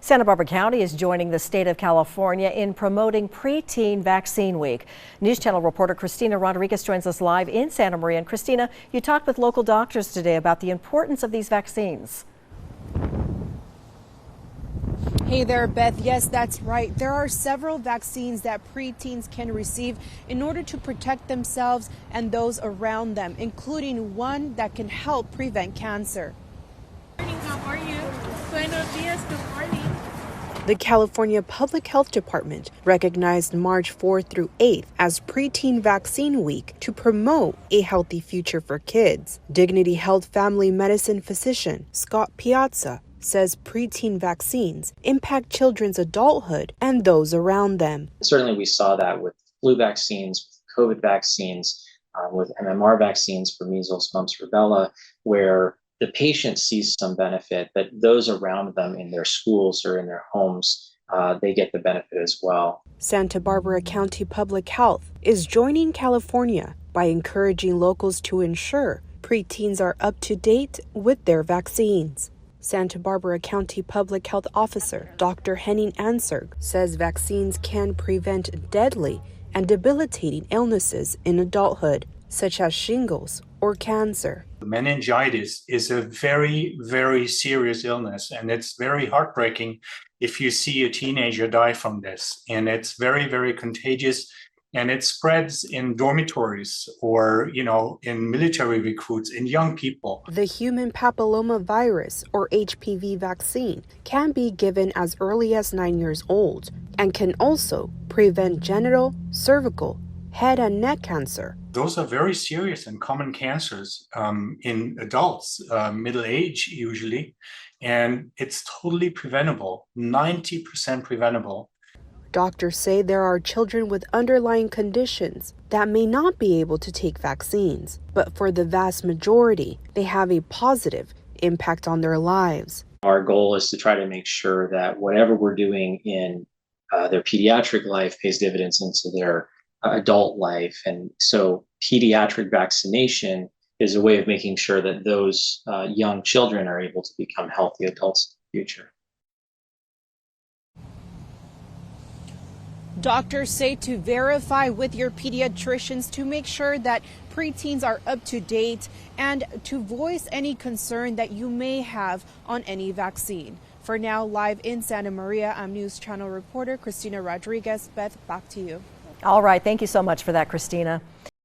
Santa Barbara County is joining the state of California in promoting preteen vaccine week. News Channel reporter Christina Rodriguez joins us live in Santa Maria. And Christina, you talked with local doctors today about the importance of these vaccines. Hey there, Beth. Yes, that's right. There are several vaccines that preteens can receive in order to protect themselves and those around them, including one that can help prevent cancer. Good morning, how are you? Buenos dias, good morning. The California Public Health Department recognized March 4th through 8th as Preteen Vaccine Week to promote a healthy future for kids. Dignity Health family medicine physician Scott Piazza says preteen vaccines impact children's adulthood and those around them. Certainly we saw that with flu vaccines, with COVID vaccines, with MMR vaccines for measles, mumps, rubella, where the patient sees some benefit, but those around them in their schools or in their homes, they get the benefit as well. Santa Barbara County Public Health is joining California by encouraging locals to ensure preteens are up to date with their vaccines. Santa Barbara County Public Health Officer Dr. Henning Anserg says vaccines can prevent deadly and debilitating illnesses in adulthood, such as shingles or cancer. Meningitis is a very, very serious illness, and it's very heartbreaking if you see a teenager die from this. And it's very, very contagious, and it spreads in dormitories or, in military recruits, in young people. The human papilloma virus, or HPV vaccine, can be given as early as 9 years old and can also prevent genital, cervical, head and neck cancer. Those are very serious and common cancers in adults, middle age usually, and it's totally preventable, 90% preventable. Doctors say there are children with underlying conditions that may not be able to take vaccines, but for the vast majority, they have a positive impact on their lives. Our goal is to try to make sure that whatever we're doing in their pediatric life pays dividends into their adult life. And so pediatric vaccination is a way of making sure that those young children are able to become healthy adults in the future. Doctors say to verify with your pediatricians to make sure that preteens are up to date and to voice any concern that you may have on any vaccine. For now, live in Santa Maria, I'm News Channel reporter Christina Rodriguez. Beth, back to you. All right. Thank you so much for that, Christina.